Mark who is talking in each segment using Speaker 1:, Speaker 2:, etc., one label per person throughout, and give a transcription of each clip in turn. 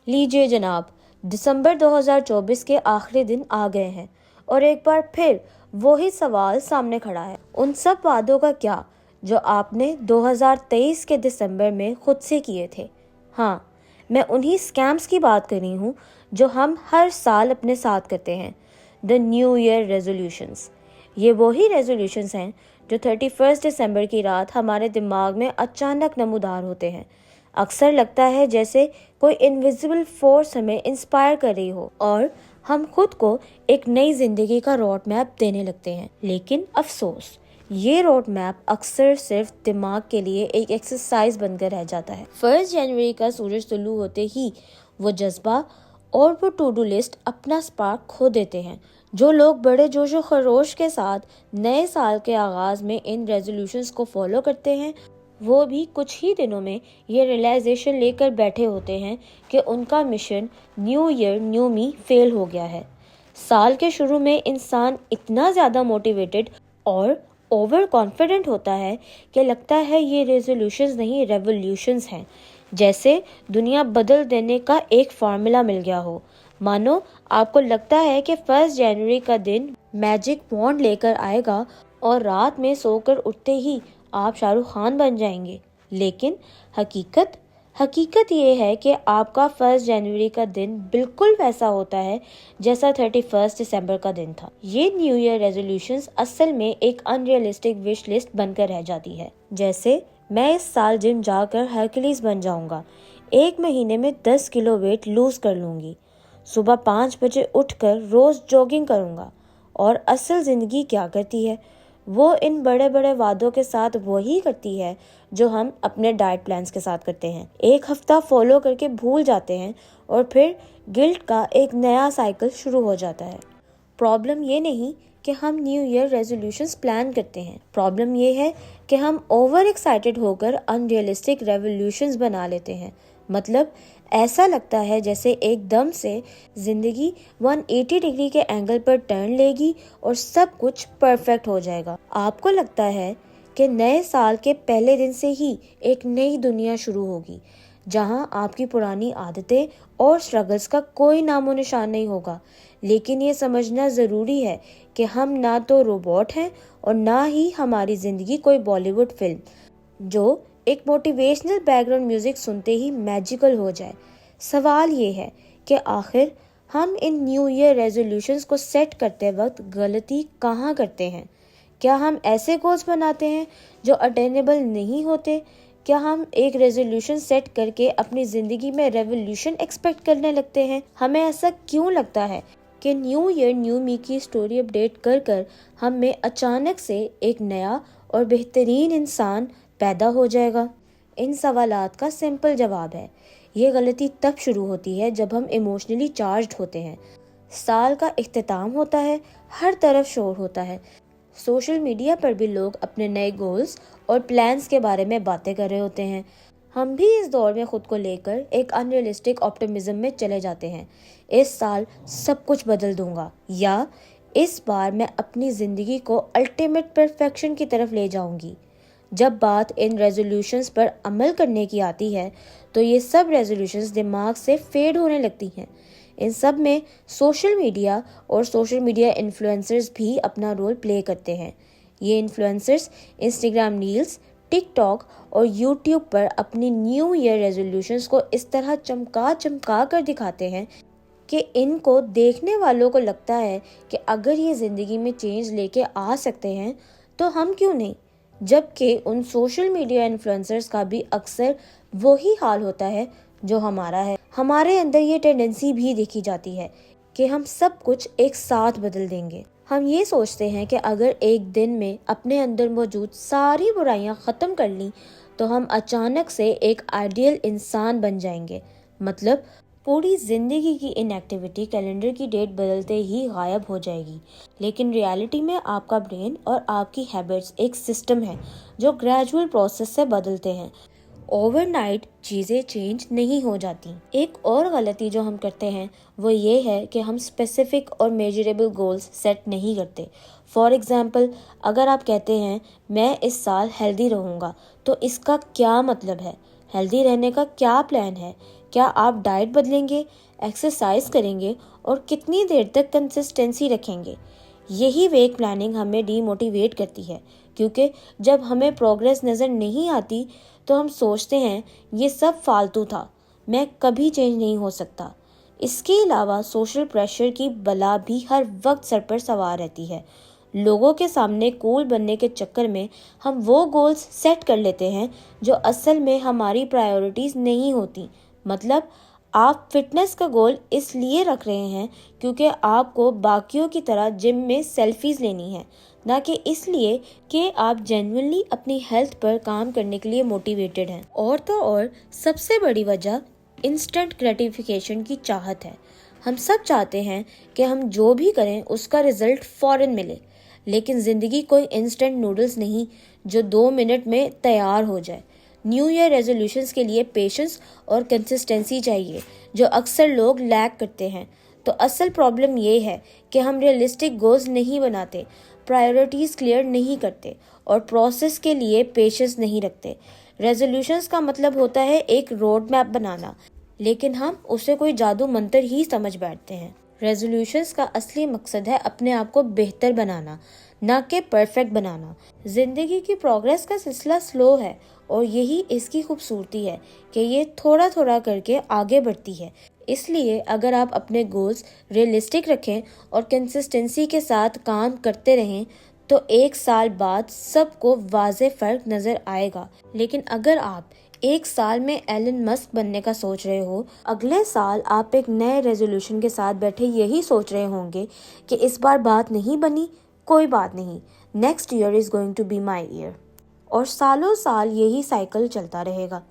Speaker 1: लीजिए जनाब, दिसंबर 2024 के आखिरी दिन आ गए हैं और एक बार फिर वही सवाल सामने खड़ा है। उन सब वादों का क्या जो आपने 2023 के दिसंबर में खुद से किए थे। हाँ, मैं उन्हीं स्कैम्स की बात कर रही हूँ जो हम हर साल अपने साथ करते हैं, द न्यू ईयर रेजोल्यूशंस। ये वही रेजोल्यूशंस हैं जो 31 दिसंबर की रात हमारे दिमाग में अचानक नमूदार होते हैं। अक्सर लगता है जैसे कोई इनविजिबल फोर्स हमें इंस्पायर कर रही हो और हम खुद को एक नई जिंदगी का रोड मैप देने लगते हैं। लेकिन अफसोस, ये रोड मैप अक्सर सिर्फ दिमाग के लिए एक एक्सरसाइज बनकर रह जाता है। 1 जनवरी का सूरज तुलू होते ही वो जज्बा और वो टू डू लिस्ट अपना स्पार्क खो देते हैं। जो लोग बड़े जोश और खरोश के साथ नए साल के आगाज में इन रेजोल्यूशंस को फॉलो करते हैं, वो भी कुछ ही दिनों में ये रियलाइजेशन लेकर बैठे होते हैं कि उनका मिशन न्यू ईयर न्यू मी फेल हो गया है। साल के शुरू में इंसान इतना ज़्यादा मोटिवेटेड और ओवर कॉन्फिडेंट होता है कि लगता है ये रेजोल्यूशंस नहीं रेवोल्यूशंस हैं। जैसे दुनिया बदल देने का एक फार्मूला मिल गया हो। मानो आपको लगता है कि 1 जनवरी का दिन मैजिक वॉन्ड लेकर आएगा और रात में सोकर उठते ही आप शाहरुख खान बन जाएंगे। लेकिन हकीकत ये है कि आपका 1 जनवरी का दिन बिल्कुल वैसा होता है जैसा 31 दिसंबर का दिन था। ये न्यू ईयर रेजोल्यूशंस असल में एक अनरियलिस्टिक विश लिस्ट बनकर रह जाती है। जैसे मैं इस साल जिम जाकर हरक्यूलिस बन जाऊंगा, 1 महीने में 10 किलो वेट लूज कर लूंगी, सुबह 5 बजे उठकर रोज जॉगिंग करूंगा। और असल जिंदगी क्या करती है? वो इन बड़े बड़े वादों के साथ वही करती है जो हम अपने डाइट प्लान्स के साथ करते हैं। एक हफ्ता फॉलो करके भूल जाते हैं और फिर गिल्ट का एक नया साइकिल शुरू हो जाता है। प्रॉब्लम ये नहीं कि हम न्यू ईयर रेजोल्यूशंस प्लान करते हैं, प्रॉब्लम ये है कि हम ओवर एक्साइटेड होकर अनरियलिस्टिक रेवोल्यूशंस बना लेते हैं। मतलब ऐसा लगता है जैसे एकदम से जिंदगी 180 डिग्री के एंगल पर टर्न लेगी और सब कुछ परफेक्ट हो जाएगा। आपको लगता है कि नए साल के पहले दिन से ही एक नई दुनिया शुरू होगी जहां आपकी पुरानी आदतें और स्ट्रगल्स का कोई नामो निशान नहीं होगा। लेकिन ये समझना ज़रूरी है कि हम ना तो रोबोट हैं और ना ही हमारी ज़िंदगी कोई बॉलीवुड फिल्म जो एक मोटिवेशनल बैकग्राउंड म्यूजिक सुनते ही मैजिकल हो जाए। सवाल ये है कि आखिर हम इन न्यू ईयर रेजोल्यूशंस को सेट करते वक्त गलती कहाँ करते हैं? क्या हम ऐसे गोल्स बनाते हैं जो अटेनेबल नहीं होते? क्या हम एक रेजोल्यूशन सेट करके अपनी ज़िंदगी में रेवोल्यूशन एक्सपेक्ट करने लगते हैं? हमें ऐसा क्यों लगता है कि न्यू ईयर न्यू मी की स्टोरी अपडेट कर कर हम में अचानक से एक नया और बेहतरीन इंसान पैदा हो जाएगा? इन सवालात का सिंपल जवाब है, ये गलती तब शुरू होती है जब हम इमोशनली चार्ज्ड होते हैं। साल का इख्तिताम होता है, हर तरफ शोर होता है, सोशल मीडिया पर भी लोग अपने नए गोल्स और प्लान्स के बारे में बातें कर रहे होते हैं। हम भी इस दौर में खुद को लेकर एक अनरियलिस्टिक ऑप्टिमिज्म में चले जाते हैं। इस साल सब कुछ बदल दूंगा, या इस बार मैं अपनी ज़िंदगी को अल्टीमेट परफेक्शन की तरफ ले जाऊंगी। जब बात इन रेजोल्यूशंस पर अमल करने की आती है तो ये सब रेजोल्यूशंस दिमाग से फेड होने लगती हैं। इन सब में सोशल मीडिया इन्फ्लुएंसर्स भी अपना रोल प्ले करते हैं। ये इन्फ्लुएंसर्स इंस्टाग्राम रील्स, टिकटॉक और यूट्यूब पर अपनी न्यू ईयर रेजोल्यूशंस को इस तरह चमका कर दिखाते हैं कि इनको देखने वालों को लगता है कि अगर ये ज़िंदगी में चेंज लेके आ सकते हैं तो हम क्यों नहीं। जबकि उन सोशल मीडिया इन्फ्लुएंसर्स का भी अक्सर वही हाल होता है जो हमारा है। हमारे अंदर ये टेंडेंसी भी देखी जाती है कि हम सब कुछ एक साथ बदल देंगे। हम ये सोचते हैं कि अगर एक दिन में अपने अंदर मौजूद सारी बुराइयां ख़त्म कर लीं तो हम अचानक से एक आइडियल इंसान बन जाएंगे। मतलब पूरी ज़िंदगी की इनएक्टिविटी कैलेंडर की डेट बदलते ही गायब हो जाएगी। लेकिन रियलिटी में आपका ब्रेन और आपकी हैबिट्स एक सिस्टम है जो ग्रेजुअल प्रोसेस से बदलते हैं। ओवरनाइट चीज़ें चेंज नहीं हो जाती। एक और गलती जो हम करते हैं वो ये है कि हम स्पेसिफिक और मेजरेबल गोल्स सेट नहीं करते। फॉर एग्जाम्पल, अगर आप कहते हैं मैं इस साल हेल्दी रहूँगा, तो इसका क्या मतलब है? हेल्दी रहने का क्या प्लान है? क्या आप डाइट बदलेंगे, एक्सरसाइज करेंगे और कितनी देर तक कंसिस्टेंसी रखेंगे? यही वेक प्लानिंग हमें डीमोटिवेट करती है, क्योंकि जब हमें प्रोग्रेस नज़र नहीं आती तो हम सोचते हैं ये सब फालतू था, मैं कभी चेंज नहीं हो सकता। इसके अलावा सोशल प्रेशर की बला भी हर वक्त सर पर सवार रहती है। लोगों के सामने कूल बनने के चक्कर में हम वो गोल्स सेट कर लेते हैं जो असल में हमारी प्रायोरिटीज़ नहीं होती। मतलब आप फिटनेस का गोल इसलिए रख रहे हैं क्योंकि आपको बाकियों की तरह जिम में सेल्फीज लेनी है, ना कि इसलिए कि आप जेन्युइनली अपनी हेल्थ पर काम करने के लिए मोटिवेटेड हैं। और तो और सबसे बड़ी वजह इंस्टेंट ग्रेटिफिकेशन की चाहत है। हम सब चाहते हैं कि हम जो भी करें उसका रिजल्ट फौरन मिले, लेकिन ज़िंदगी कोई इंस्टेंट नूडल्स नहीं जो 2 मिनट में तैयार हो जाए। न्यू ईयर रेजोल्यूशंस के लिए पेशेंस और कंसिस्टेंसी चाहिए, जो अक्सर लोग लैक करते हैं। तो असल प्रॉब्लम ये है कि हम रियलिस्टिक गोल्स नहीं बनाते, प्रायोरिटीज़ क्लियर नहीं करते और प्रोसेस के लिए पेशेंस नहीं रखते। रेजोल्यूशंस का मतलब होता है एक रोड मैप बनाना, लेकिन हम उसे कोई जादू मंत्र ही समझ बैठते हैं। रेजोल्यूशंस का असली मकसद है अपने आप को बेहतर बनाना, ना कि परफेक्ट बनाना। जिंदगी की प्रोग्रेस का सिलसिला स्लो है और यही इसकी खूबसूरती है कि ये थोड़ा थोड़ा करके आगे बढ़ती है। इसलिए अगर आप अपने गोल्स रियलिस्टिक रखें और कंसिस्टेंसी के साथ काम करते रहें तो 1 साल बाद सबको वाज़े फ़र्क नज़र आएगा। लेकिन अगर आप 1 साल में एलन मस्क बनने का सोच रहे हो, अगले साल आप एक नए रेजोल्यूशन के साथ बैठे यही सोच रहे होंगे कि इस बार बात नहीं बनी, कोई बात नहीं, next year is going to be my year. और सालों साल यही साइकिल चलता रहेगा।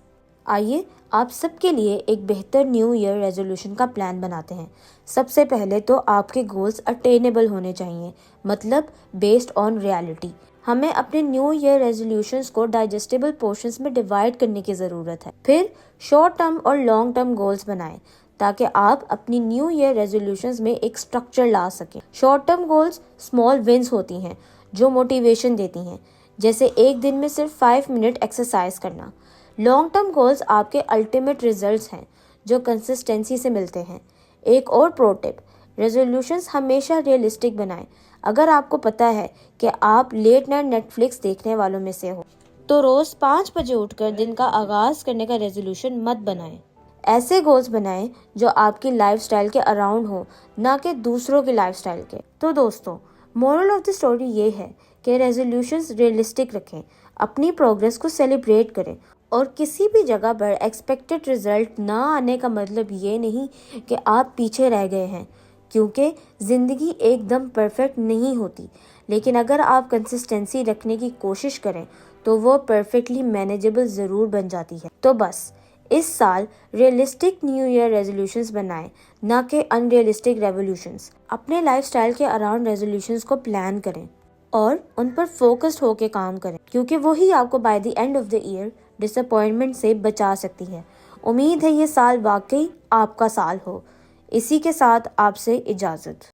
Speaker 1: आइए आप सबके लिए एक बेहतर न्यू ईयर रेजोल्यूशन का प्लान बनाते हैं। सबसे पहले तो आपके गोल्स अटेनेबल होने चाहिए, मतलब बेस्ड ऑन रियलिटी। हमें अपने न्यू ईयर रेजोल्यूशंस को डाइजेस्टेबल पोर्शंस में डिवाइड करने की ज़रूरत है। फिर शॉर्ट टर्म और लॉन्ग टर्म गोल्स बनाएं ताकि आप अपनी न्यू ईयर रेजोल्यूशंस में एक स्ट्रक्चर ला सकें। Short term goals small wins होती हैं जो मोटिवेशन देती हैं, जैसे एक दिन में सिर्फ 5 मिनट एक्सरसाइज करना। लॉन्ग टर्म गोल्स आपके अल्टीमेट रिजल्ट्स हैं जो कंसिस्टेंसी से मिलते हैं। एक और प्रो टिप, रेजोल्यूशंस हमेशा रियलिस्टिक बनाएं। अगर आपको पता है कि आप लेट नाइट नेटफ्लिक्स देखने वालों में से हो, तो रोज़ 5 बजे उठकर दिन का आगाज़ करने का रेजोल्यूशन मत बनाएं। ऐसे गोल्स बनाएं जो आपकी लाइफस्टाइल के अराउंड हो, ना कि दूसरों की लाइफस्टाइल के। तो दोस्तों, मोरल ऑफ द स्टोरी ये है कि रेजोल्यूशंस रियलिस्टिक रखें, अपनी प्रोग्रेस को सेलिब्रेट करें और किसी भी जगह पर एक्सपेक्टेड रिजल्ट ना आने का मतलब ये नहीं कि आप पीछे रह गए हैं, क्योंकि ज़िंदगी एकदम परफेक्ट नहीं होती। लेकिन अगर आप कंसिस्टेंसी रखने की कोशिश करें तो वो परफेक्टली मैनेजेबल ज़रूर बन जाती है। तो बस इस साल रियलिस्टिक न्यू ईयर रेजोल्यूशंस बनाएं, ना कि अनरियलिस्टिक रेवोल्यूशंस। अपने लाइफस्टाइल के अराउंड रेजोल्यूशंस को प्लान करें और उन पर फोकस्ड होकर काम करें, क्योंकि वही आपको by the end of the year disappointment से बचा सकती है। उम्मीद है ये साल वाकई आपका साल हो। इसी के साथ आपसे इजाज़त।